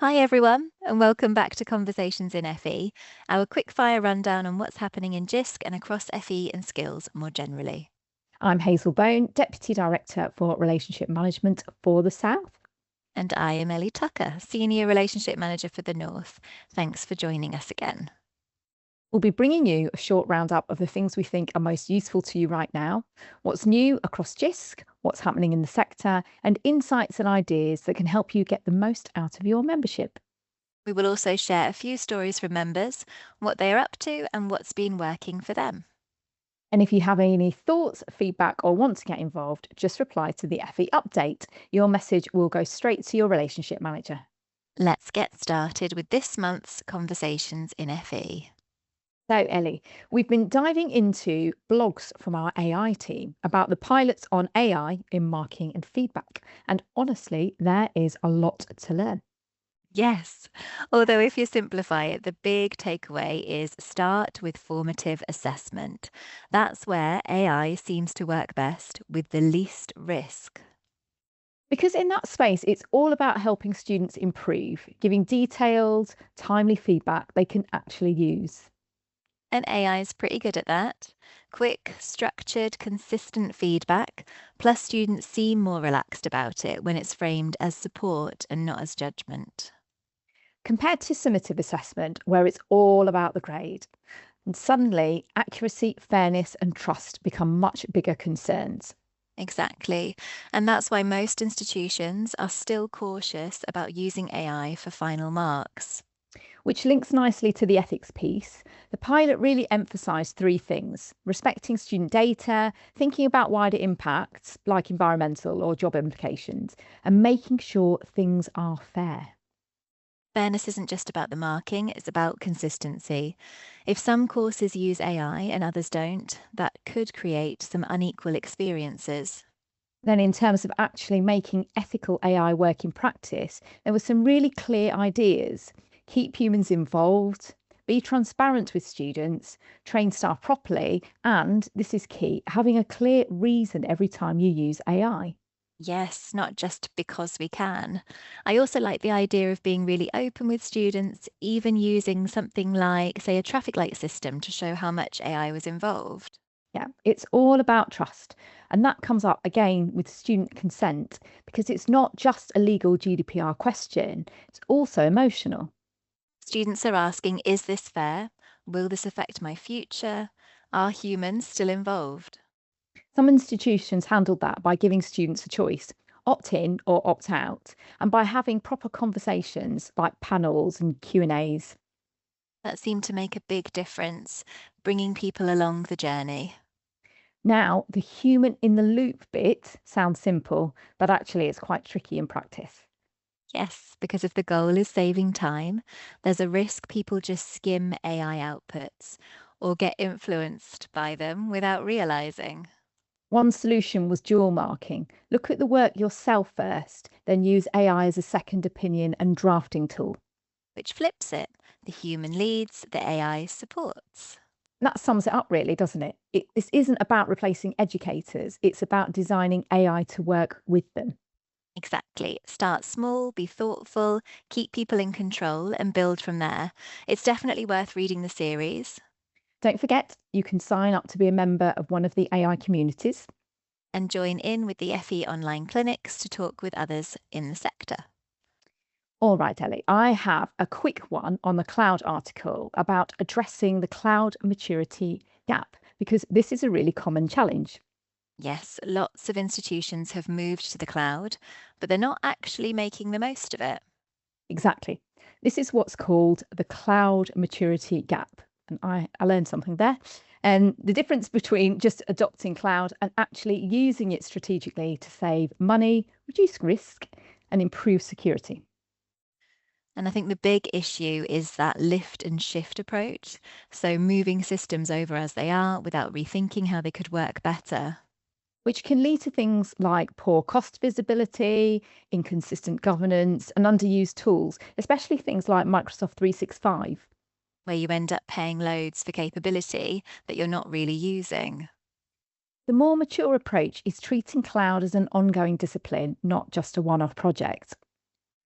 Hi, everyone, and welcome back to Conversations in FE, our quick-fire rundown on what's happening in Jisc and across FE and skills more generally. I'm Hazel Bone, Deputy Director for Relationship Management for the South. And I am Ellie Tucker, Senior Relationship Manager for the North. Thanks for joining us again. We'll be bringing you a short roundup of the things we think are most useful to you right now, what's new across Jisc, what's happening in the sector, and insights and ideas that can help you get the most out of your membership. We will also share a few stories from members, what they are up to, and what's been working for them. And if you have any thoughts, feedback, or want to get involved, just reply to the FE update. Your message will go straight to your relationship manager. Let's get started with this month's Conversations in FE. So, Ellie, we've been diving into blogs from our AI team about the pilots on AI in marking and feedback. And honestly, there is a lot to learn. Yes. Although, if you simplify it, the big takeaway is start with formative assessment. That's where AI seems to work best with the least risk. Because in that space, it's all about helping students improve, giving detailed, timely feedback they can actually use. And AI is pretty good at that. Quick, structured, consistent feedback, plus students seem more relaxed about it when it's framed as support and not as judgment. Compared to summative assessment, where it's all about the grade. And suddenly, accuracy, fairness, and trust become much bigger concerns. Exactly. And that's why most institutions are still cautious about using AI for final marks. Which links nicely to the ethics piece. The pilot really emphasised three things: respecting student data, thinking about wider impacts like environmental or job implications, and making sure things are fair. Fairness isn't just about the marking, it's about consistency. If some courses use AI and others don't, that could create some unequal experiences. Then, in terms of actually making ethical AI work in practice, there were some really clear ideas. Keep humans involved, be transparent with students, train staff properly, and this is key, having a clear reason every time you use AI. Yes, not just because we can. I also like the idea of being really open with students, even using something like, say, a traffic light system to show how much AI was involved. Yeah, it's all about trust. And that comes up again with student consent because it's not just a legal GDPR question, it's also emotional. Students are asking, is this fair? Will this affect my future? Are humans still involved? Some institutions handled that by giving students a choice, opt in or opt out, and by having proper conversations like panels and Q&As. That seemed to make a big difference, bringing people along the journey. Now, the human in the loop bit sounds simple, but actually it's quite tricky in practice. Yes, because if the goal is saving time, there's a risk people just skim AI outputs or get influenced by them without realizing, One solution was dual marking. Look at the work yourself first, then use AI as a second opinion and drafting tool. which flips it. The human leads, the AI supports. That sums it up, really, doesn't it? This isn't about replacing educators, it's about designing AI to work with them. Exactly. Start small, be thoughtful, keep people in control, and build from there. It's definitely worth reading the series Don't forget, you can sign up to be a member of one of the AI communities. and join in with the FE online clinics to talk with others in the sector. All right, Ellie, I have a quick one on the cloud article about addressing the cloud maturity gap, because this is a really common challenge. Yes, lots of institutions have moved to the cloud, but they're not actually making the most of it. Exactly. This is what's called the cloud maturity gap. And I learned something there. And the difference between just adopting cloud and actually using it strategically to save money, reduce risk, and improve security. And I think the big issue is that lift and shift approach. So moving systems over as they are without rethinking how they could work better. Which can lead to things like poor cost visibility, inconsistent governance, and underused tools, especially things like Microsoft 365. Where you end up paying loads for capability that you're not really using. The more mature approach is treating cloud as an ongoing discipline, not just a one off project.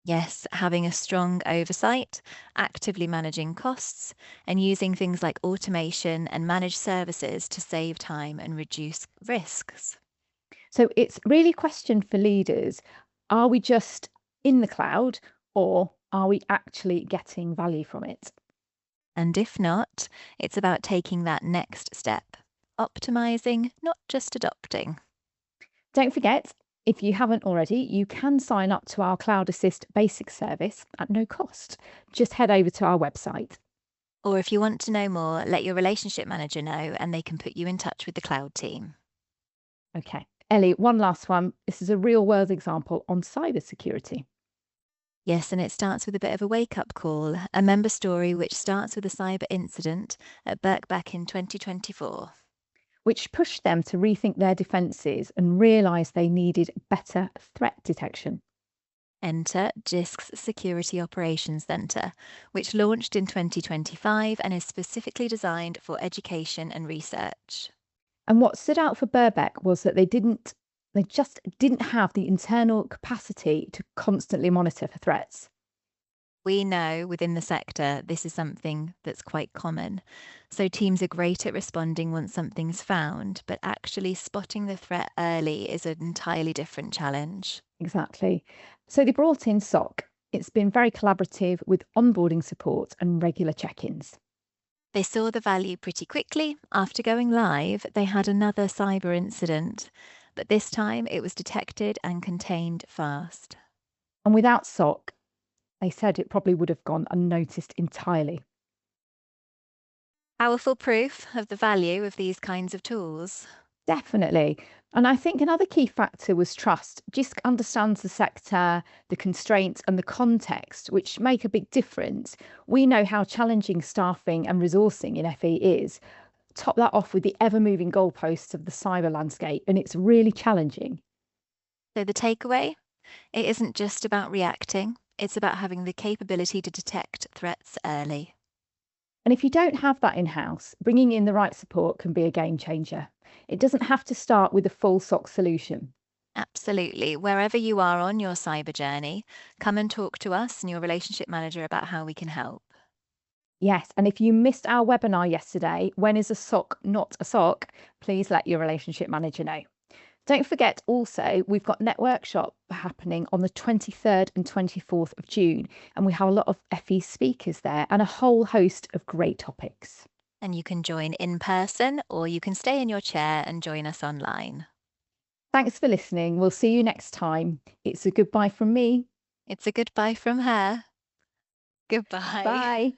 Yes, having a strong oversight, actively managing costs, and using things like automation and managed services to save time and reduce risks. So it's really a question for leaders. Are we just in the cloud or are we actually getting value from it? And if not, it's about taking that next step, optimizing, not just adopting. Don't forget, if you haven't already, you can sign up to our Cloud Assist basic service at no cost. Just head over to our website. Or if you want to know more, let your relationship manager know and they can put you in touch with the cloud team. Okay. Ellie, one last one. This is a real world example on cybersecurity, Yes, and it starts with a bit of a wake up call, a member story which starts with a cyber incident at Burke back in 2024. which pushed them to rethink their defences and realise they needed better threat detection. Enter Jisc's Security Operations Centre, which launched in 2025 and is specifically designed for education and research. And what stood out for Burbeck was that they just didn't have the internal capacity to constantly monitor for threats. We know within the sector this is something that's quite common. So teams are great at responding once something's found, but actually spotting the threat early is an entirely different challenge. Exactly. So they brought in SOC. It's been very collaborative with onboarding support and regular check ins. They saw the value pretty quickly. After going live, they had another cyber incident, but this time it was detected and contained fast. And without SOC, they said it probably would have gone unnoticed entirely. Powerful proof of the value of these kinds of tools. Definitely. And I think another key factor was trust. Jisc understands the sector, the constraints, and the context, which make a big difference. We know how challenging staffing and resourcing in FE is. Top that off with the ever moving goalposts of the cyber landscape, and it's really challenging. So the takeaway? It isn't just about reacting, it's about having the capability to detect threats early. And if you don't have that in house, bringing in the right support can be a game changer. It doesn't have to start with a full SOC solution. Absolutely. Wherever you are on your cyber journey, come and talk to us and your relationship manager about how we can help. Yes, and if you missed our webinar yesterday, when is a SOC not a SOC? Please let your relationship manager know. Don't forget also, we've got Network Shop happening on the 23rd and 24th of June, and we have a lot of FE speakers there and a whole host of great topics. And you can join in person or you can stay in your chair and join us online. Thanks for listening. We'll see you next time. It's a goodbye from me. It's a goodbye from her. Goodbye. Bye.